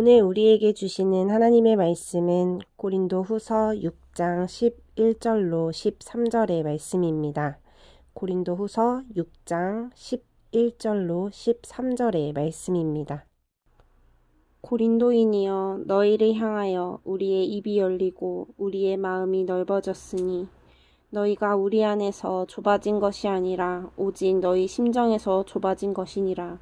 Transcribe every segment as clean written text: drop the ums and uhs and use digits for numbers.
오늘 우리에게 주시는 하나님의 말씀은 고린도후서 6장 11절로 13절의 말씀입니다. 고린도후서 6장 11절로 13절의 말씀입니다. 고린도인이여, 너희를 향하여 우리의 입이 열리고 우리의 마음이 넓어졌으니 너희가 우리 안에서 좁아진 것이 아니라 오직 너희 심정에서 좁아진 것이니라.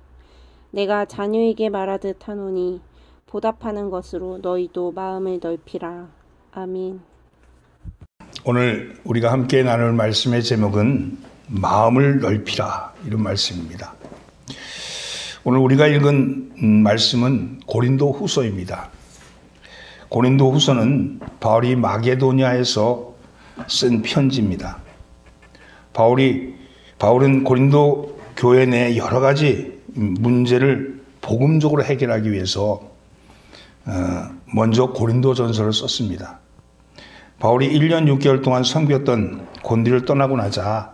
내가 자녀에게 말하듯 하노니 보답하는 것으로 너희도 마음을 넓히라. 아멘. 오늘 우리가 함께 나눌 말씀의 제목은 마음을 넓히라, 이런 말씀입니다. 오늘 우리가 읽은 말씀은 고린도후서입니다. 고린도후서는 바울이 마게도냐에서 쓴 편지입니다. 바울은 고린도 교회 내 여러 가지 문제를 복음적으로 해결하기 위해서 먼저 고린도전서를 썼습니다. 바울이 1년 6개월 동안 섬겼던 곤디를 떠나고 나자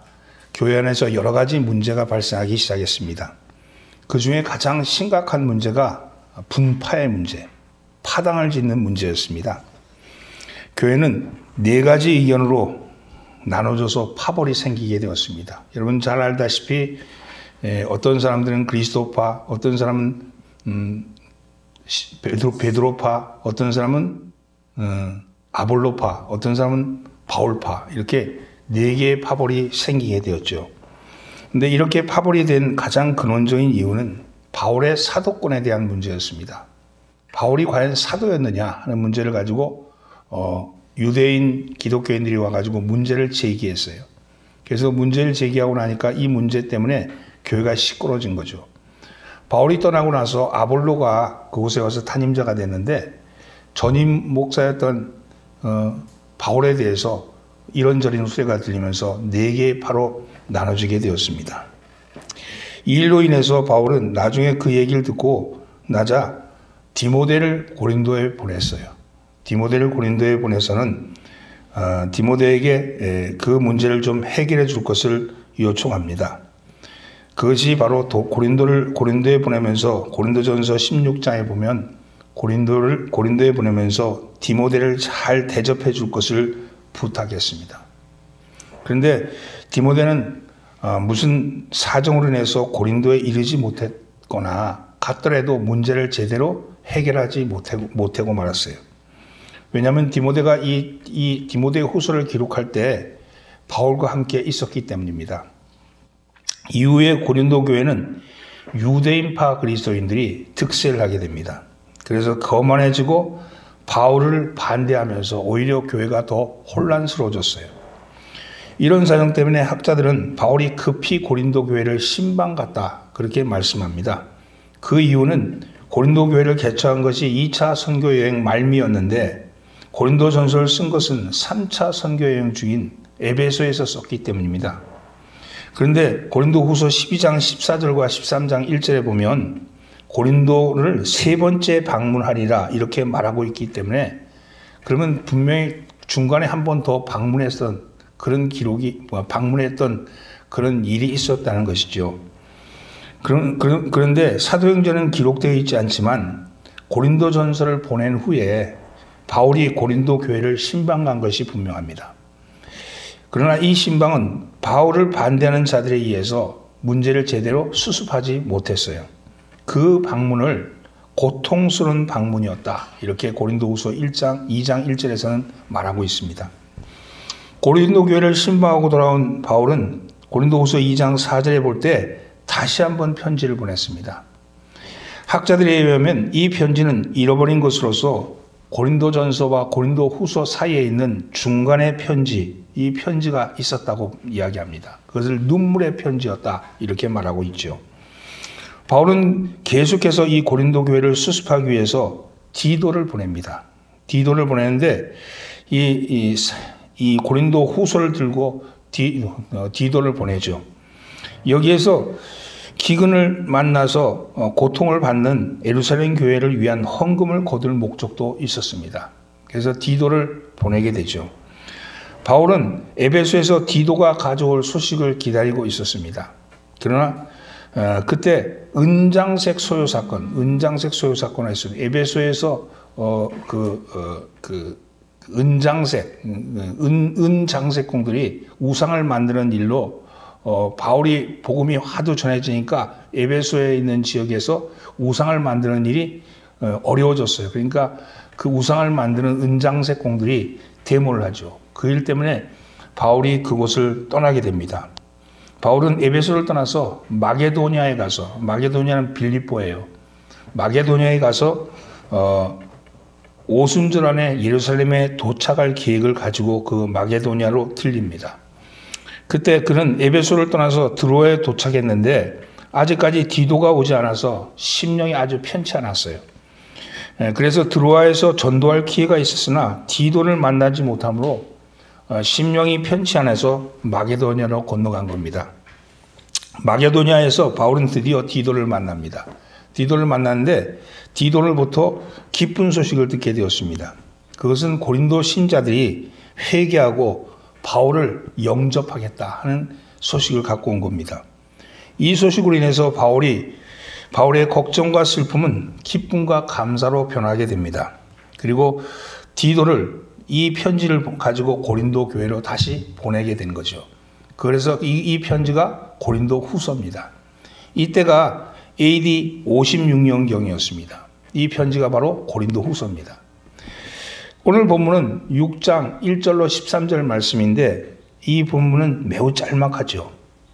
교회 안에서 여러 가지 문제가 발생하기 시작했습니다. 그 중에 가장 심각한 문제가 분파의 문제, 파당을 짓는 문제였습니다. 교회는 4가지 의견으로 나눠져서 파벌이 생기게 되었습니다. 여러분 잘 알다시피 어떤 사람들은 그리스도파, 어떤 사람은 베드로파, 어떤 사람은 아볼로파, 어떤 사람은 바울파, 이렇게 4개의 파벌이 생기게 되었죠. 근데 이렇게 파벌이 된 가장 근원적인 이유는 바울의 사도권에 대한 문제였습니다. 바울이 과연 사도였느냐 하는 문제를 가지고 유대인 기독교인들이 와가지고 문제를 제기했어요. 그래서 문제를 제기하고 나니까 이 문제 때문에 교회가 시끄러워진 거죠. 바울이 떠나고 나서 아볼로가 그곳에 와서 담임자가 됐는데 전임 목사였던 바울에 대해서 이런저런 후회가 들리면서 4개의 파로 나눠지게 되었습니다. 이 일로 인해서 바울은 나중에 그 얘기를 듣고 나자 디모데를 고린도에 보냈어요. 디모데를 고린도에 보내서는 디모데에게 그 문제를 좀 해결해 줄 것을 요청합니다. 그것이 바로 고린도에 보내면서 고린도전서 16장에 보면 고린도에 보내면서 디모데를 잘 대접해 줄 것을 부탁했습니다. 그런데 디모데는 무슨 사정으로 인해서 고린도에 이르지 못했거나 갔더라도 문제를 제대로 해결하지 못하고 말았어요. 왜냐하면 디모데가 이 디모데 후서를 기록할 때 바울과 함께 있었기 때문입니다. 이후에 고린도 교회는 유대인파 그리스도인들이 득세를 하게 됩니다. 그래서 거만해지고 바울을 반대하면서 오히려 교회가 더 혼란스러워졌어요. 이런 사정 때문에 학자들은 바울이 급히 고린도 교회를 신방갔다, 그렇게 말씀합니다. 그 이유는 고린도 교회를 개최한 것이 2차 선교여행 말미였는데 고린도 전서를 쓴 것은 3차 선교여행 중인 에베소에서 썼기 때문입니다. 그런데 고린도 후서 12장 14절과 13장 1절에 보면 고린도를 3번째 방문하리라 이렇게 말하고 있기 때문에 그러면 분명히 중간에 한 번 더 방문했던 그런 방문했던 그런 일이 있었다는 것이죠. 그런데 사도행전은 기록되어 있지 않지만 고린도 전서를 보낸 후에 바울이 고린도 교회를 신방간 것이 분명합니다. 그러나 이 신방은 바울을 반대하는 자들에 의해서 문제를 제대로 수습하지 못했어요. 그 방문을 고통스러운 방문이었다, 이렇게 고린도후서 2장 1절에서는 말하고 있습니다. 고린도 교회를 신방하고 돌아온 바울은 고린도후서 2장 4절에 볼 때 다시 한번 편지를 보냈습니다. 학자들에 의하면 이 편지는 잃어버린 것으로서 고린도전서와 고린도후서 사이에 있는 중간의 편지, 이 편지가 있었다고 이야기합니다. 그것을 눈물의 편지였다, 이렇게 말하고 있죠. 바울은 계속해서 이 고린도 교회를 수습하기 위해서 디도를 보냅니다. 디도를 보내는데 이 고린도 후서를 들고 디도를 보내죠. 여기에서 기근을 만나서 고통을 받는 예루살렘 교회를 위한 헌금을 거둘 목적도 있었습니다. 그래서 디도를 보내게 되죠. 바울은 에베소에서 디도가 가져올 소식을 기다리고 있었습니다. 그러나 그때 은장색 소요 사건이 있어요. 에베소에서 은장색공들이 우상을 만드는 일로 바울이 복음이 하도 전해지니까 에베소에 있는 지역에서 우상을 만드는 일이 어려워졌어요. 그러니까 그 우상을 만드는 은장색공들이 데모를 하죠. 그 일 때문에 바울이 그곳을 떠나게 됩니다. 바울은 에베소를 떠나서 마게도니아에 가서, 마게도니아는 빌립보예요. 마게도니아에 가서 오순절 안에 예루살렘에 도착할 계획을 가지고 그 마게도니아로 들립니다. 그때 그는 에베소를 떠나서 드로아에 도착했는데 아직까지 디도가 오지 않아서 심령이 아주 편치 않았어요. 그래서 드로아에서 전도할 기회가 있었으나 디도를 만나지 못하므로 심령이 편치 않아서 마게도니아로 건너간 겁니다. 마게도니아에서 바울은 드디어 디도를 만납니다. 디도를 만났는데 디도로부터 기쁜 소식을 듣게 되었습니다. 그것은 고린도 신자들이 회개하고 바울을 영접하겠다 하는 소식을 갖고 온 겁니다. 이 소식으로 인해서 바울의 걱정과 슬픔은 기쁨과 감사로 변하게 됩니다. 그리고 디도를 이 편지를 가지고 고린도 교회로 다시 보내게 된 거죠. 그래서 이 편지가 고린도 후서입니다. 이때가 AD 56년경이었습니다. 이 편지가 바로 고린도 후서입니다. 오늘 본문은 6장 1절로 13절 말씀인데 이 본문은 매우 짤막하죠.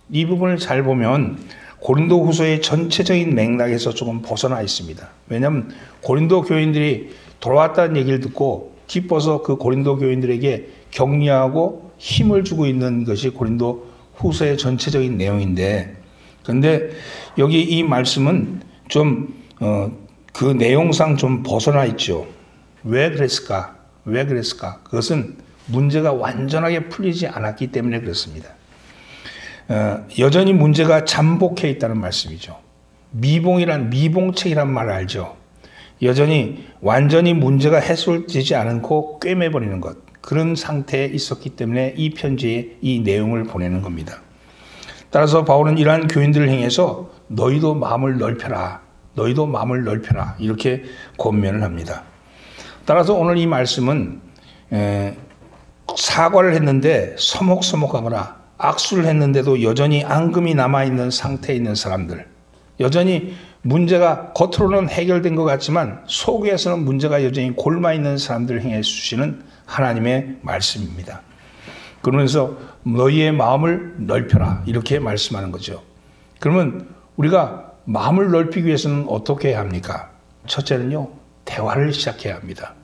이 부분을 잘 보면 고린도 후서의 전체적인 맥락에서 조금 벗어나 있습니다. 왜냐하면 고린도 교인들이 돌아왔다는 얘기를 듣고 기뻐서 그 고린도 교인들에게 격려하고 힘을 주고 있는 것이 고린도 후서의 전체적인 내용인데, 그런데 여기 이 말씀은 좀 그 내용상 좀 벗어나 있죠. 왜 그랬을까? 그것은 문제가 완전하게 풀리지 않았기 때문에 그렇습니다. 여전히 문제가 잠복해 있다는 말씀이죠. 미봉책이란 말을 알죠. 여전히 완전히 문제가 해소되지 않고 꿰매버리는 것, 그런 상태에 있었기 때문에 이 편지에 이 내용을 보내는 겁니다. 따라서 바울은 이러한 교인들을 향해서 너희도 마음을 넓혀라 이렇게 권면을 합니다. 따라서 오늘 이 말씀은 사과를 했는데 서먹서먹하거나 악수를 했는데도 여전히 앙금이 남아있는 상태에 있는 사람들, 여전히 문제가 겉으로는 해결된 것 같지만 속에서는 문제가 여전히 골마있는 사람들을 향해 주시는 하나님의 말씀입니다. 그러면서 너희의 마음을 넓혀라 이렇게 말씀하는 거죠. 그러면 우리가 마음을 넓히기 위해서는 어떻게 해야 합니까? 첫째는요, 대화를 시작해야 합니다.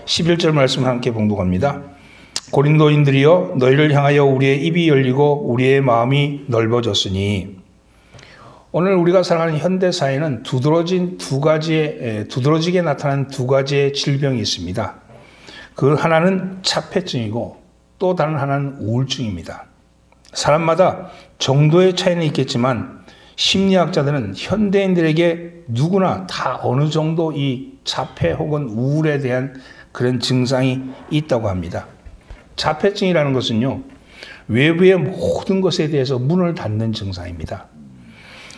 11절 말씀 함께 봉독합니다. 고린도인들이여 너희를 향하여 우리의 입이 열리고 우리의 마음이 넓어졌으니. 오늘 우리가 살아가는 현대 사회는 두드러지게 나타나는 두 가지의 질병이 있습니다. 그 하나는 자폐증이고 또 다른 하나는 우울증입니다. 사람마다 정도의 차이는 있겠지만 심리학자들은 현대인들에게 누구나 다 어느 정도 이 자폐 혹은 우울에 대한 그런 증상이 있다고 합니다. 자폐증이라는 것은요, 외부의 모든 것에 대해서 문을 닫는 증상입니다.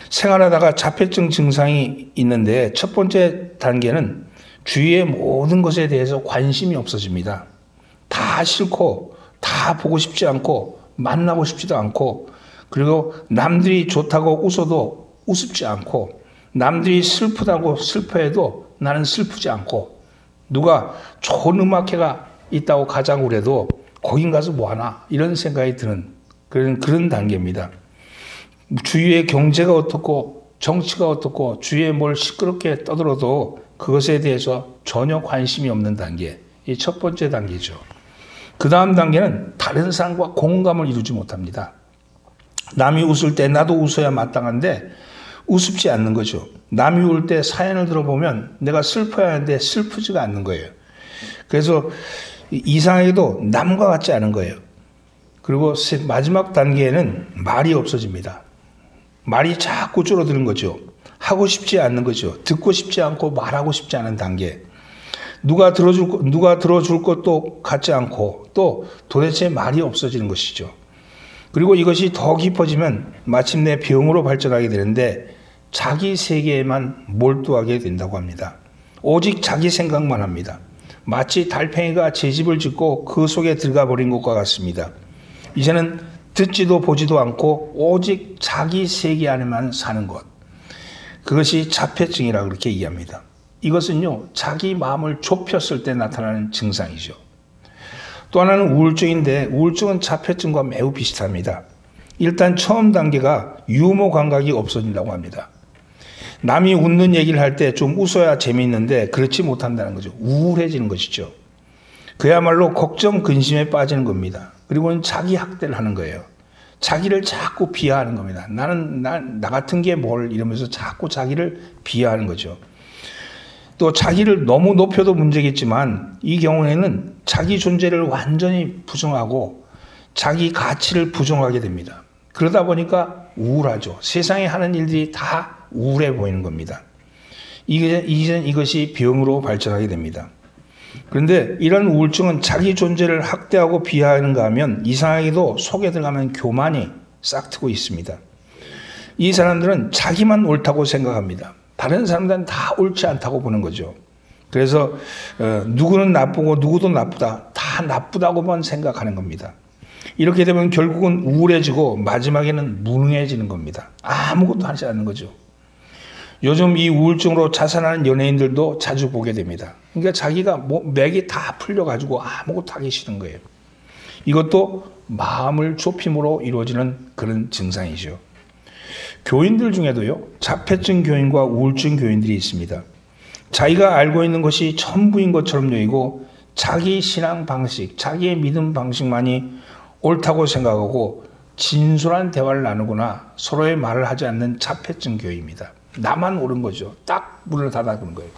생활하다가 자폐증 증상이 있는데 첫 번째 단계는 주위의 모든 것에 대해서 관심이 없어집니다. 다 싫고 다 보고 싶지 않고 만나고 싶지도 않고, 그리고 남들이 좋다고 웃어도 우습지 않고, 남들이 슬프다고 슬퍼해도 나는 슬프지 않고, 누가 좋은 음악회가 있다고 가자고 그래도 거긴 가서 뭐하나 이런 생각이 드는 그런 단계입니다. 주위의 경제가 어떻고 정치가 어떻고 주위에 뭘 시끄럽게 떠들어도 그것에 대해서 전혀 관심이 없는 단계, 이 첫 번째 단계죠. 그 다음 단계는 다른 사람과 공감을 이루지 못합니다. 남이 웃을 때 나도 웃어야 마땅한데 우습지 않는 거죠. 남이 울 때 사연을 들어보면 내가 슬퍼야 하는데 슬프지가 않는 거예요. 그래서 이상하게도 남과 같지 않은 거예요. 그리고 마지막 단계에는 말이 없어집니다. 말이 자꾸 줄어드는 거죠. 하고 싶지 않는 거죠. 듣고 싶지 않고 말하고 싶지 않은 단계. 누가 들어줄 것도 같지 않고 또 도대체 말이 없어지는 것이죠. 그리고 이것이 더 깊어지면 마침내 병으로 발전하게 되는데 자기 세계에만 몰두하게 된다고 합니다. 오직 자기 생각만 합니다. 마치 달팽이가 제 집을 짓고 그 속에 들어가 버린 것과 같습니다. 이제는 듣지도 보지도 않고 오직 자기 세계 안에만 사는 것. 그것이 자폐증이라고 그렇게 얘기합니다. 이것은요, 자기 마음을 좁혔을 때 나타나는 증상이죠. 또 하나는 우울증인데 우울증은 자폐증과 매우 비슷합니다. 일단 처음 단계가 유머 감각이 없어진다고 합니다. 남이 웃는 얘기를 할 때 좀 웃어야 재미있는데 그렇지 못한다는 거죠. 우울해지는 것이죠. 그야말로 걱정, 근심에 빠지는 겁니다. 그리고는 자기 학대를 하는 거예요. 자기를 자꾸 비하하는 겁니다. 나 같은 게 뭘 이러면서 자꾸 자기를 비하하는 거죠. 또 자기를 너무 높여도 문제겠지만 이 경우에는 자기 존재를 완전히 부정하고 자기 가치를 부정하게 됩니다. 그러다 보니까 우울하죠. 세상에 하는 일들이 다 우울해 보이는 겁니다. 이것이 병으로 발전하게 됩니다. 그런데 이런 우울증은 자기 존재를 학대하고 비하하는가 하면 이상하게도 속에 들어가면 교만이 싹트고 있습니다. 이 사람들은 자기만 옳다고 생각합니다. 다른 사람들은 다 옳지 않다고 보는 거죠. 그래서 누구는 나쁘고 누구도 나쁘다. 다 나쁘다고만 생각하는 겁니다. 이렇게 되면 결국은 우울해지고 마지막에는 무능해지는 겁니다. 아무것도 하지 않는 거죠. 요즘 이 우울증으로 자살하는 연예인들도 자주 보게 됩니다. 그러니까 자기가 맥이 다 풀려가지고 아무것도 하기 싫은 거예요. 이것도 마음을 좁힘으로 이루어지는 그런 증상이죠. 교인들 중에도요, 자폐증 교인과 우울증 교인들이 있습니다. 자기가 알고 있는 것이 전부인 것처럼 여기고 자기 신앙 방식, 자기의 믿음 방식만이 옳다고 생각하고 진솔한 대화를 나누거나 서로의 말을 하지 않는 자폐증 교인입니다. 나만 옳은 거죠. 딱 문을 닫아두는 거예요.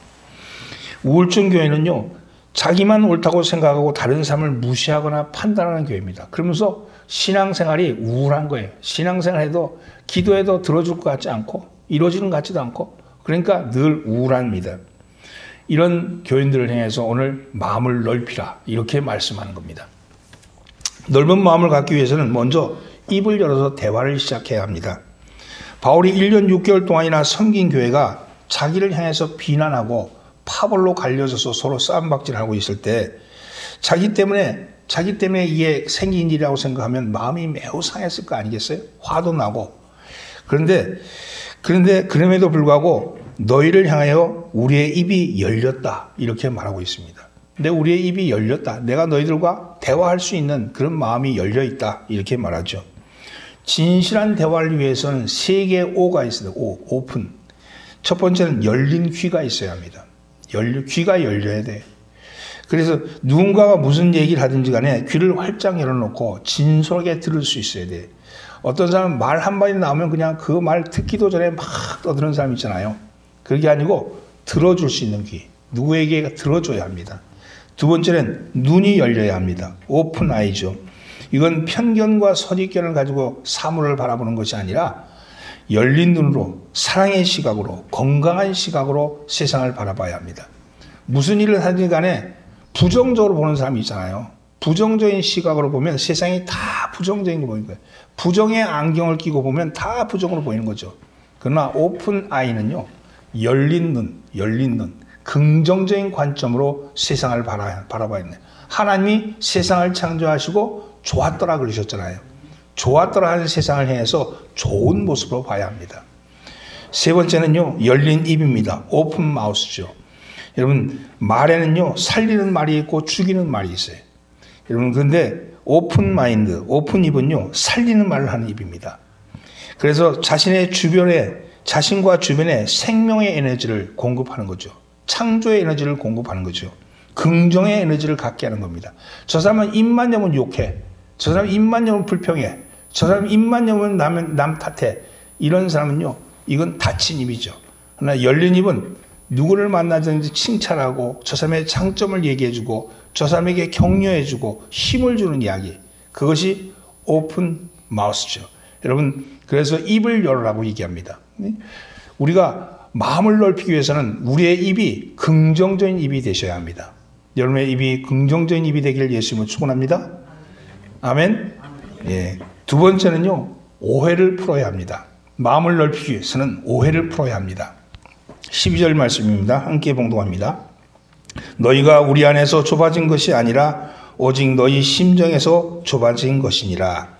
우울증 교회는요, 자기만 옳다고 생각하고 다른 사람을 무시하거나 판단하는 교회입니다. 그러면서 신앙생활이 우울한 거예요. 신앙생활해도 기도해도 들어줄 것 같지 않고 이루어지는 것 같지도 않고 그러니까 늘 우울합니다. 이런 교인들을 향해서 오늘 마음을 넓히라 이렇게 말씀하는 겁니다. 넓은 마음을 갖기 위해서는 먼저 입을 열어서 대화를 시작해야 합니다. 바울이 1년 6개월 동안이나 섬긴 교회가 자기를 향해서 비난하고 파벌로 갈려져서 서로 싸움박질하고 있을 때 자기 때문에 이게 생긴 일이라고 생각하면 마음이 매우 상했을 거 아니겠어요? 화도 나고. 그런데 그럼에도 불구하고 너희를 향하여 우리의 입이 열렸다 이렇게 말하고 있습니다. 근데 우리의 입이 열렸다. 내가 너희들과 대화할 수 있는 그런 마음이 열려있다 이렇게 말하죠. 진실한 대화를 위해서는 세 개의 오가 있어요. 오픈. 첫 번째는 열린 귀가 있어야 합니다. 귀가 열려야 돼. 그래서 누군가가 무슨 얘기를 하든지 간에 귀를 활짝 열어놓고 진솔하게 들을 수 있어야 돼. 어떤 사람은 말 한마디 나오면 그냥 그 말 듣기도 전에 막 떠드는 사람 있잖아요. 그게 아니고 들어줄 수 있는 귀. 누구에게 들어줘야 합니다. 두 번째는 눈이 열려야 합니다. 오픈 아이죠. 이건 편견과 선입견을 가지고 사물을 바라보는 것이 아니라 열린 눈으로 사랑의 시각으로 건강한 시각으로 세상을 바라봐야 합니다. 무슨 일을 하든 간에 부정적으로 보는 사람이 있잖아요. 부정적인 시각으로 보면 세상이 다 부정적인 거 보이는 거예요. 부정의 안경을 끼고 보면 다 부정으로 보이는 거죠. 그러나 오픈 아이는요, 열린 눈, 긍정적인 관점으로 세상을 바라봐야 해요. 하나님이 세상을 창조하시고 좋았더라 그러셨잖아요. 좋았더라 하는 세상을 향해서 좋은 모습으로 봐야 합니다. 세 번째는요, 열린 입입니다. 오픈 마우스죠. 여러분, 말에는요, 살리는 말이 있고 죽이는 말이 있어요. 여러분, 그런데 오픈 마인드, 오픈 입은요, 살리는 말을 하는 입입니다. 그래서 자신과 주변에 생명의 에너지를 공급하는 거죠. 창조의 에너지를 공급하는 거죠. 긍정의 에너지를 갖게 하는 겁니다. 저 사람은 입만 열면 욕해. 저 사람 입만 열면 불평해. 저 사람 입만 열면 남 탓해. 이런 사람은요, 이건 닫힌 입이죠. 그러나 열린 입은 누구를 만나든지 칭찬하고 저 사람의 장점을 얘기해주고 저 사람에게 격려해주고 힘을 주는 이야기. 그것이 오픈 마우스죠. 여러분, 그래서 입을 열으라고 얘기합니다. 우리가 마음을 넓히기 위해서는 우리의 입이 긍정적인 입이 되셔야 합니다. 여러분의 입이 긍정적인 입이 되기를 예수님은 축원합니다. 아멘. 예. 두 번째는요, 오해를 풀어야 합니다. 마음을 넓히기 위해서는 오해를 풀어야 합니다. 12절 말씀입니다. 함께 봉독합니다. 너희가 우리 안에서 좁아진 것이 아니라 오직 너희 심정에서 좁아진 것이니라.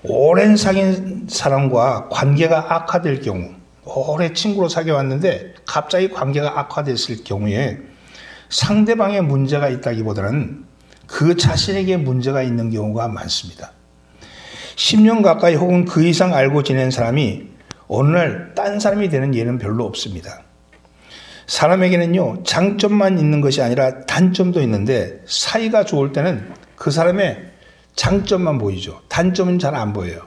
오랜 사귄 사람과 관계가 악화될 경우, 오래 친구로 사귀어왔는데 갑자기 관계가 악화됐을 경우에 상대방의 문제가 있다기보다는 그 자신에게 문제가 있는 경우가 많습니다. 10년 가까이 혹은 그 이상 알고 지낸 사람이 어느 날 딴 사람이 되는 예는 별로 없습니다. 사람에게는요, 장점만 있는 것이 아니라 단점도 있는데 사이가 좋을 때는 그 사람의 장점만 보이죠. 단점은 잘 안 보여요.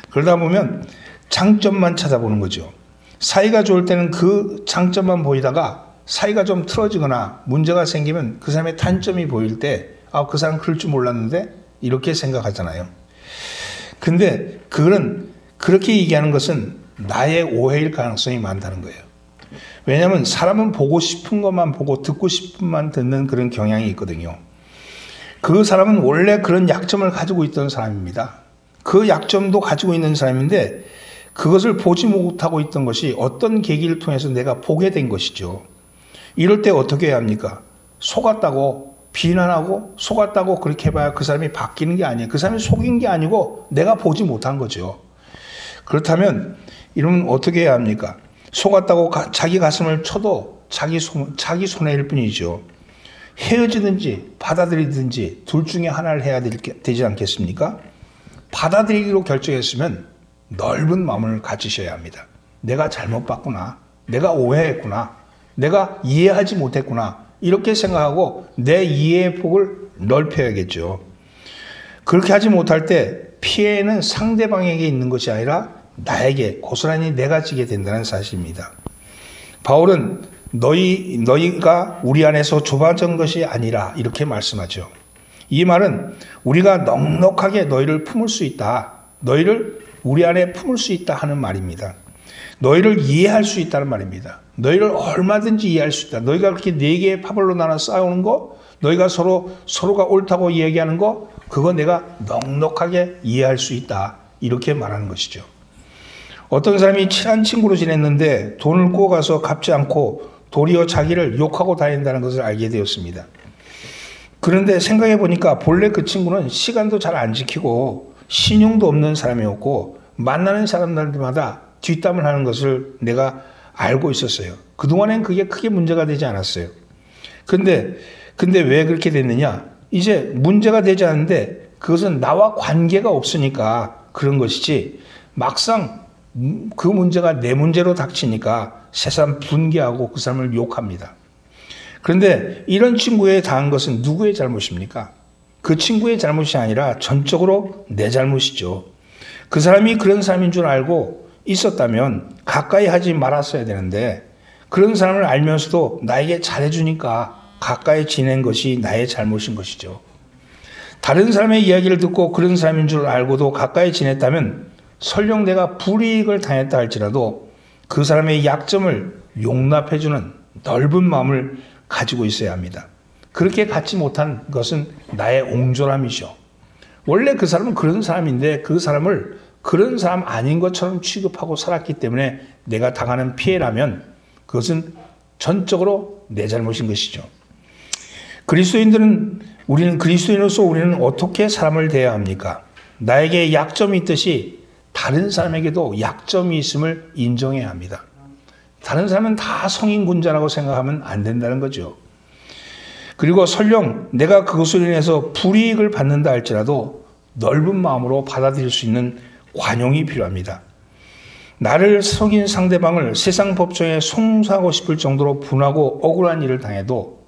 그러다 보면 장점만 찾아보는 거죠. 사이가 좋을 때는 그 장점만 보이다가 사이가 좀 틀어지거나 문제가 생기면 그 사람의 단점이 보일 때 그 사람 그럴 줄 몰랐는데 이렇게 생각하잖아요. 근데 그렇게 얘기하는 것은 나의 오해일 가능성이 많다는 거예요. 왜냐하면 사람은 보고 싶은 것만 보고 듣고 싶은 것만 듣는 그런 경향이 있거든요. 그 사람은 원래 그런 약점을 가지고 있던 사람입니다. 그 약점도 가지고 있는 사람인데 그것을 보지 못하고 있던 것이 어떤 계기를 통해서 내가 보게 된 것이죠. 이럴 때 어떻게 해야 합니까? 속았다고 비난하고 속았다고 그렇게 해봐야 그 사람이 바뀌는 게 아니에요. 그 사람이 속인 게 아니고 내가 보지 못한 거죠. 그렇다면 이러면 어떻게 해야 합니까? 속았다고 자기 가슴을 쳐도 자기 손해일 뿐이죠. 헤어지든지 받아들이든지 둘 중에 하나를 해야 되지 않겠습니까? 받아들이기로 결정했으면 넓은 마음을 가지셔야 합니다. 내가 잘못 봤구나. 내가 오해했구나. 내가 이해하지 못했구나. 이렇게 생각하고 내 이해의 폭을 넓혀야겠죠. 그렇게 하지 못할 때 피해는 상대방에게 있는 것이 아니라 나에게 고스란히 내가 지게 된다는 사실입니다. 바울은 너희가 우리 안에서 좁아진 것이 아니라 이렇게 말씀하죠. 이 말은 우리가 넉넉하게 너희를 품을 수 있다. 너희를 우리 안에 품을 수 있다 하는 말입니다. 너희를 이해할 수 있다는 말입니다. 너희를 얼마든지 이해할 수 있다. 너희가 그렇게 네 개의 파벌로 나눠 싸우는 거, 너희가 서로가 옳다고 이야기하는 거, 그거 내가 넉넉하게 이해할 수 있다. 이렇게 말하는 것이죠. 어떤 사람이 친한 친구로 지냈는데 돈을 꾸어가서 갚지 않고 도리어 자기를 욕하고 다닌다는 것을 알게 되었습니다. 그런데 생각해 보니까 본래 그 친구는 시간도 잘 안 지키고 신용도 없는 사람이었고 만나는 사람들마다 뒷담을 하는 것을 내가 알고 있었어요. 그동안엔 그게 크게 문제가 되지 않았어요. 근데 왜 그렇게 됐느냐? 이제 문제가 되지 않는데 그것은 나와 관계가 없으니까 그런 것이지 막상 그 문제가 내 문제로 닥치니까 세상 분개하고 그 사람을 욕합니다. 그런데 이런 친구에 당한 것은 누구의 잘못입니까? 그 친구의 잘못이 아니라 전적으로 내 잘못이죠. 그 사람이 그런 사람인 줄 알고 있었다면 가까이 하지 말았어야 되는데 그런 사람을 알면서도 나에게 잘해주니까 가까이 지낸 것이 나의 잘못인 것이죠. 다른 사람의 이야기를 듣고 그런 사람인 줄 알고도 가까이 지냈다면 설령 내가 불이익을 당했다 할지라도 그 사람의 약점을 용납해주는 넓은 마음을 가지고 있어야 합니다. 그렇게 갖지 못한 것은 나의 옹졸함이죠. 원래 그 사람은 그런 사람인데 그 사람을 그런 사람 아닌 것처럼 취급하고 살았기 때문에 내가 당하는 피해라면 그것은 전적으로 내 잘못인 것이죠. 우리는 그리스도인으로서 우리는 어떻게 사람을 대해야 합니까? 나에게 약점이 있듯이 다른 사람에게도 약점이 있음을 인정해야 합니다. 다른 사람은 다 성인군자라고 생각하면 안 된다는 거죠. 그리고 설령 내가 그것으로 인해서 불이익을 받는다 할지라도 넓은 마음으로 받아들일 수 있는 관용이 필요합니다. 나를 속인 상대방을 세상 법정에 송사하고 싶을 정도로 분하고 억울한 일을 당해도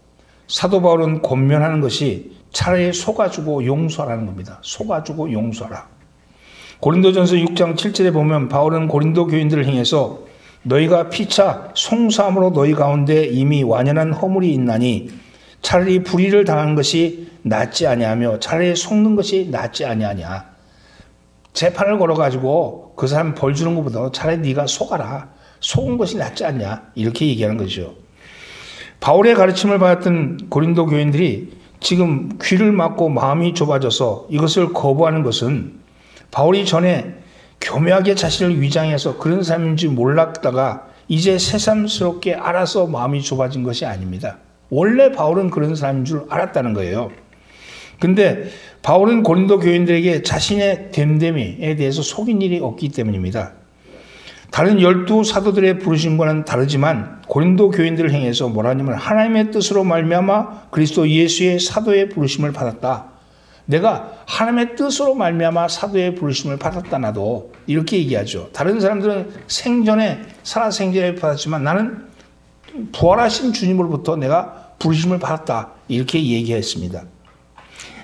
사도 바울은 권면하는 것이 차라리 속아주고 용서하라는 겁니다. 속아주고 용서하라. 고린도전서 6장 7절에 보면 바울은 고린도 교인들을 향해서 너희가 피차 송사함으로 너희 가운데 이미 완연한 허물이 있나니 차라리 불의를 당한 것이 낫지 아니하며 차라리 속는 것이 낫지 아니하냐. 재판을 걸어가지고 그 사람 벌 주는 것보다 차라리 네가 속아라. 속은 것이 낫지 않냐. 이렇게 얘기하는 거죠. 바울의 가르침을 받았던 고린도 교인들이 지금 귀를 막고 마음이 좁아져서 이것을 거부하는 것은 바울이 전에 교묘하게 자신을 위장해서 그런 사람인지 몰랐다가 이제 새삼스럽게 알아서 마음이 좁아진 것이 아닙니다. 원래 바울은 그런 사람인 줄 알았다는 거예요. 근데 바울은 고린도 교인들에게 자신의 됨됨이에 대해서 속인 일이 없기 때문입니다. 다른 12 사도들의 부르심과는 다르지만 고린도 교인들을 향해서 뭐라 하냐면 하나님의 뜻으로 말미암아 그리스도 예수의 사도의 부르심을 받았다. 내가 하나님의 뜻으로 말미암아 사도의 부르심을 받았다. 나도 이렇게 얘기하죠. 다른 사람들은 생전에 살아생전에 받았지만 나는 부활하신 주님으로부터 내가 부르심을 받았다. 이렇게 얘기했습니다.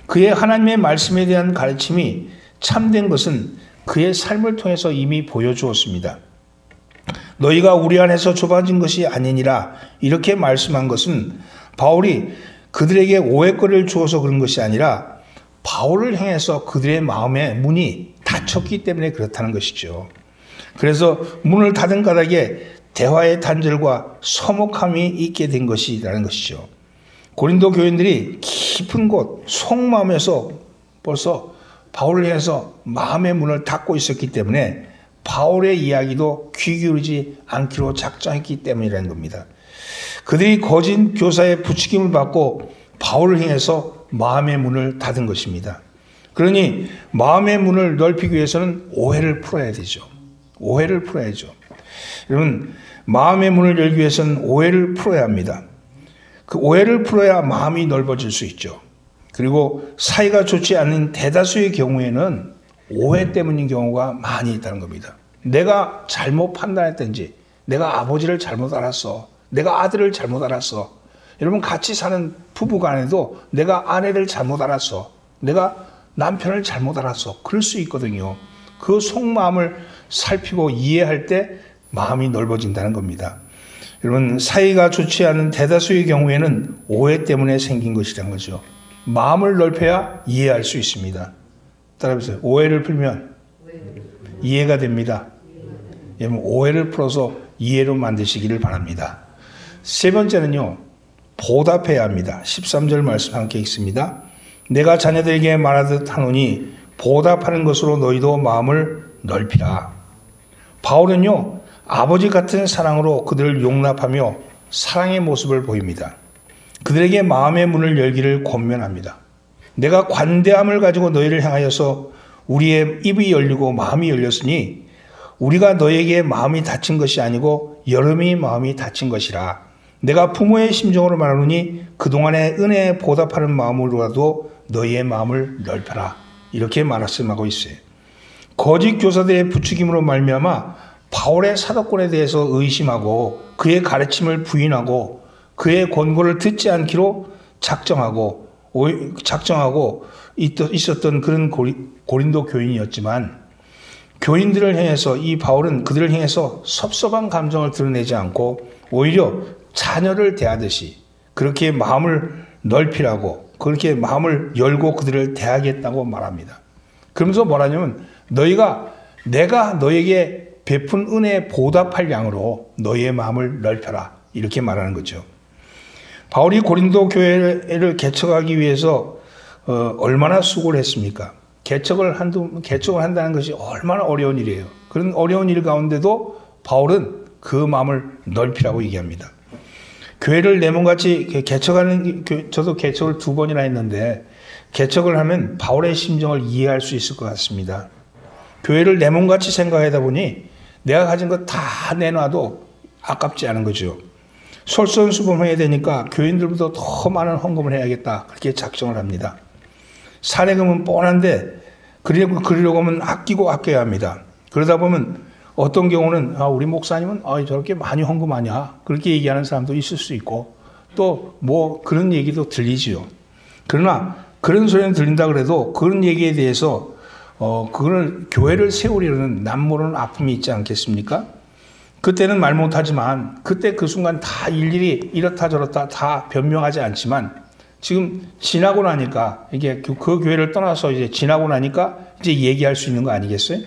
그의 하나님의 말씀에 대한 가르침이 참된 것은 그의 삶을 통해서 이미 보여주었습니다. 너희가 우리 안에서 좁아진 것이 아니니라 이렇게 말씀한 것은 바울이 그들에게 오해거리를 주어서 그런 것이 아니라 바울을 향해서 그들의 마음의 문이 닫혔기 때문에 그렇다는 것이죠. 그래서 문을 닫은 까닭에 대화의 단절과 서먹함이 있게 된 것이라는 것이죠. 고린도 교인들이 깊은 곳 속마음에서 벌써 바울을 향해서 마음의 문을 닫고 있었기 때문에 바울의 이야기도 귀 기울이지 않기로 작정했기 때문이라는 겁니다. 그들이 거짓 교사의 부추김을 받고 바울을 향해서 마음의 문을 닫은 것입니다. 그러니 마음의 문을 넓히기 위해서는 오해를 풀어야 되죠. 오해를 풀어야죠. 여러분, 마음의 문을 열기 위해서는 오해를 풀어야 합니다. 그 오해를 풀어야 마음이 넓어질 수 있죠. 그리고 사이가 좋지 않은 대다수의 경우에는 오해 때문인 경우가 많이 있다는 겁니다. 내가 잘못 판단했든지 내가 아버지를 잘못 알았어. 내가 아들을 잘못 알았어. 여러분 같이 사는 부부 간에도 내가 아내를 잘못 알았어. 내가 남편을 잘못 알았어. 그럴 수 있거든요. 그 속마음을 살피고 이해할 때 마음이 넓어진다는 겁니다. 여러분 사이가 좋지 않은 대다수의 경우에는 오해 때문에 생긴 것이라는 거죠. 마음을 넓혀야 이해할 수 있습니다. 따라해보세요. 오해를 풀면 이해가 됩니다. 여러분 오해를 풀어서 이해로 만드시기를 바랍니다. 세 번째는요. 보답해야 합니다. 13절 말씀 함께 읽습니다. 내가 자녀들에게 말하듯 하노니 보답하는 것으로 너희도 마음을 넓히라. 바울은요. 아버지 같은 사랑으로 그들을 용납하며 사랑의 모습을 보입니다. 그들에게 마음의 문을 열기를 권면합니다. 내가 관대함을 가지고 너희를 향하여서 우리의 입이 열리고 마음이 열렸으니 우리가 너에게 마음이 닫힌 것이 아니고 여름이 마음이 닫힌 것이라. 내가 부모의 심정으로 말하노니 그동안의 은혜에 보답하는 마음으로라도 너희의 마음을 넓혀라. 이렇게 말씀하고 있어요. 거짓 교사들의 부추김으로 말미암아 바울의 사도권에 대해서 의심하고 그의 가르침을 부인하고 그의 권고를 듣지 않기로 작정하고 있었던 그런 고린도 교인이었지만 교인들을 향해서 이 바울은 그들을 향해서 섭섭한 감정을 드러내지 않고 오히려 자녀를 대하듯이 그렇게 마음을 넓히라고 그렇게 마음을 열고 그들을 대하겠다고 말합니다. 그러면서 뭐라냐면 내가 너에게 베푼 은혜에 보답할 양으로 너희의 마음을 넓혀라 이렇게 말하는 거죠. 바울이 고린도 교회를 개척하기 위해서 얼마나 수고를 했습니까? 개척을 한다는 것이 얼마나 어려운 일이에요. 그런 어려운 일 가운데도 바울은 그 마음을 넓히라고 얘기합니다. 교회를 레몬같이 개척하는, 저도 개척을 2번이나 했는데 개척을 하면 바울의 심정을 이해할 수 있을 것 같습니다. 교회를 레몬같이 생각하다 보니 내가 가진 거 다 내놔도 아깝지 않은 거죠. 솔선수범해야 되니까 교인들보다 더 많은 헌금을 해야겠다. 그렇게 작정을 합니다. 사례금은 뻔한데 그러려고 하면 아껴야 합니다. 그러다 보면 어떤 경우는 우리 목사님은 저렇게 많이 헌금하냐 그렇게 얘기하는 사람도 있을 수 있고 또 뭐 그런 얘기도 들리지요. 그러나 그런 소리는 들린다 그래도 그런 얘기에 대해서 그걸 교회를 세우려는 남모르는 아픔이 있지 않겠습니까? 그때는 말 못하지만 그때 그 순간 다 일일이 이렇다 저렇다 다 변명하지 않지만 지금 지나고 나니까 이게 그 교회를 떠나서 이제 지나고 나니까 이제 얘기할 수 있는 거 아니겠어요?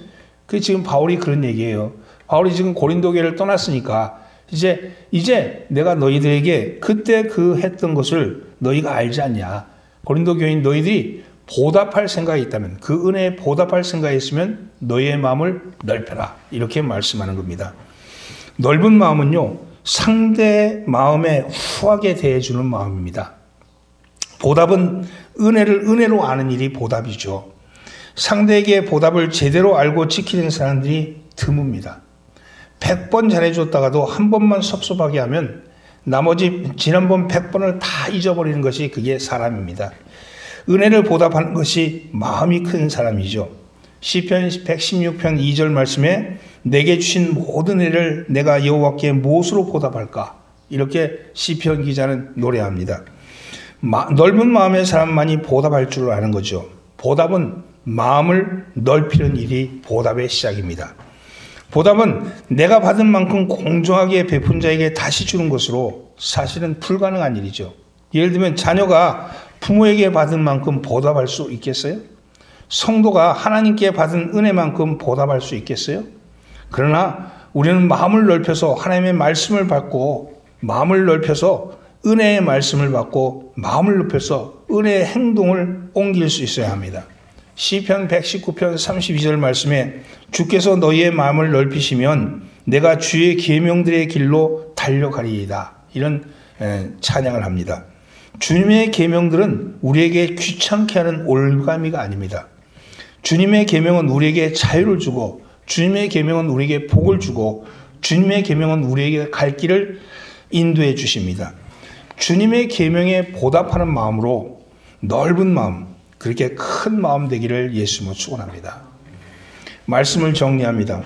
그 지금 바울이 그런 얘기예요. 바울이 지금 고린도 교회를 떠났으니까 이제 내가 너희들에게 그때 그 했던 것을 너희가 알지 않냐? 고린도 교인 너희들이 보답할 생각이 있다면, 그 은혜에 보답할 생각이 있으면 너희의 마음을 넓혀라. 이렇게 말씀하는 겁니다. 넓은 마음은요, 상대의 마음에 후하게 대해주는 마음입니다. 보답은 은혜를 은혜로 아는 일이 보답이죠. 상대에게 보답을 제대로 알고 지키는 사람들이 드뭅니다. 100번 잘해줬다가도 한 번만 섭섭하게 하면 나머지 지난번 100번을 다 잊어버리는 것이 그게 사람입니다. 은혜를 보답하는 것이 마음이 큰 사람이죠. 시편 116편 2절 말씀에 내게 주신 모든 은혜를 내가 여호와께 무엇으로 보답할까? 이렇게 시편 기자는 노래합니다. 넓은 마음의 사람만이 보답할 줄 아는 거죠. 보답은 마음을 넓히는 일이 보답의 시작입니다. 보답은 내가 받은 만큼 공정하게 베푼 자에게 다시 주는 것으로 사실은 불가능한 일이죠. 예를 들면 자녀가 부모에게 받은 만큼 보답할 수 있겠어요? 성도가 하나님께 받은 은혜만큼 보답할 수 있겠어요? 그러나 우리는 마음을 넓혀서 하나님의 말씀을 받고, 마음을 넓혀서 은혜의 말씀을 받고, 마음을 넓혀서 은혜의 행동을 옮길 수 있어야 합니다. 시편 119편 32절 말씀에 주께서 너희의 마음을 넓히시면 내가 주의 계명들의 길로 달려가리이다. 이런 찬양을 합니다. 주님의 계명들은 우리에게 귀찮게 하는 올가미가 아닙니다. 주님의 계명은 우리에게 자유를 주고, 주님의 계명은 우리에게 복을 주고, 주님의 계명은 우리에게 갈 길을 인도해 주십니다. 주님의 계명에 보답하는 마음으로 넓은 마음, 그렇게 큰 마음 되기를 예수님으로 축원합니다. 말씀을 정리합니다.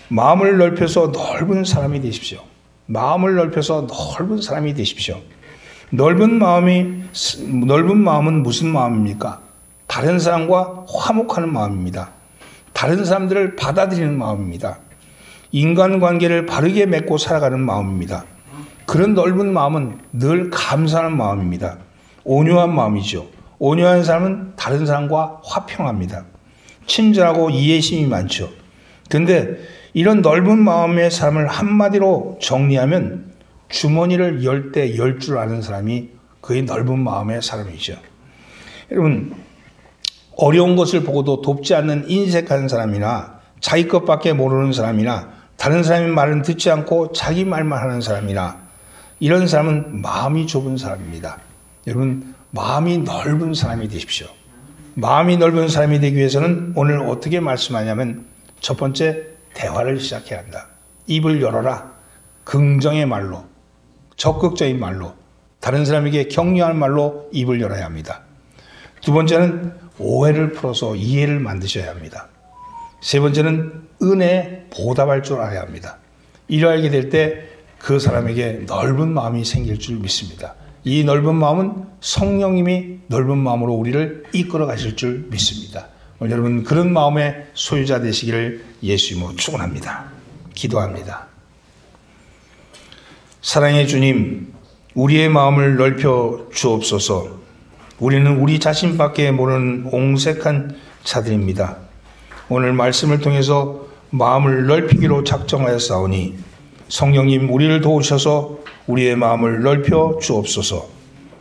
마음을 넓혀서 넓은 사람이 되십시오. 마음을 넓혀서 넓은 사람이 되십시오. 넓은 마음은 무슨 마음입니까? 다른 사람과 화목하는 마음입니다. 다른 사람들을 받아들이는 마음입니다. 인간관계를 바르게 맺고 살아가는 마음입니다. 그런 넓은 마음은 늘 감사하는 마음입니다. 온유한 마음이죠. 온유한 사람은 다른 사람과 화평합니다. 친절하고 이해심이 많죠. 그런데 이런 넓은 마음의 사람을 한마디로 정리하면 주머니를 열 때 열 줄 아는 사람이 그의 넓은 마음의 사람이죠. 여러분, 어려운 것을 보고도 돕지 않는 인색한 사람이나 자기 것밖에 모르는 사람이나 다른 사람의 말은 듣지 않고 자기 말만 하는 사람이나 이런 사람은 마음이 좁은 사람입니다. 여러분, 마음이 넓은 사람이 되십시오. 마음이 넓은 사람이 되기 위해서는 오늘 어떻게 말씀하냐면 첫 번째, 대화를 시작해야 한다. 입을 열어라. 긍정의 말로, 적극적인 말로, 다른 사람에게 격려할 말로 입을 열어야 합니다. 두 번째는 오해를 풀어서 이해를 만드셔야 합니다. 세 번째는 은혜에 보답할 줄 알아야 합니다. 이러하게 될 때 그 사람에게 넓은 마음이 생길 줄 믿습니다. 이 넓은 마음은 성령님이 넓은 마음으로 우리를 이끌어 가실 줄 믿습니다. 오늘 여러분 그런 마음의 소유자 되시기를 예수님으로 축원합니다. 기도합니다. 사랑의 주님, 우리의 마음을 넓혀 주옵소서. 우리는 우리 자신밖에 모르는 옹색한 자들입니다. 오늘 말씀을 통해서 마음을 넓히기로 작정하였사오니 성령님 우리를 도우셔서 우리의 마음을 넓혀 주옵소서.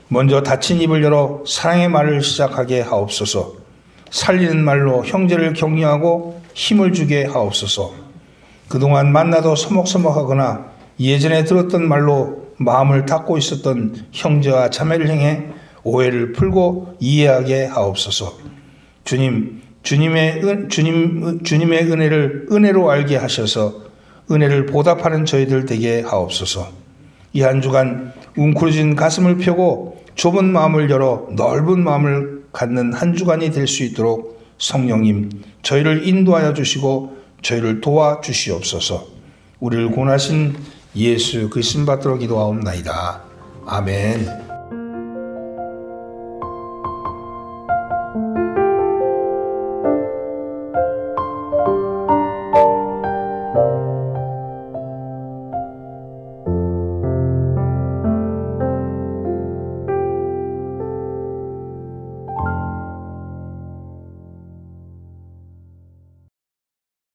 먼저 닫힌 입을 열어 사랑의 말을 시작하게 하옵소서. 살리는 말로 형제를 격려하고 힘을 주게 하옵소서. 그동안 만나도 서먹서먹하거나 예전에 들었던 말로 마음을 닫고 있었던 형제와 자매를 향해 오해를 풀고 이해하게 하옵소서. 주님의 은혜를 은혜로 알게 하셔서 은혜를 보답하는 저희들 되게 하옵소서. 이 한 주간 웅크러진 가슴을 펴고 좁은 마음을 열어 넓은 마음을 갖는 한 주간이 될 수 있도록 성령님 저희를 인도하여 주시고 저희를 도와주시옵소서. 우리를 구원하신 예수 그리스도 받들어 기도하옵나이다. 아멘.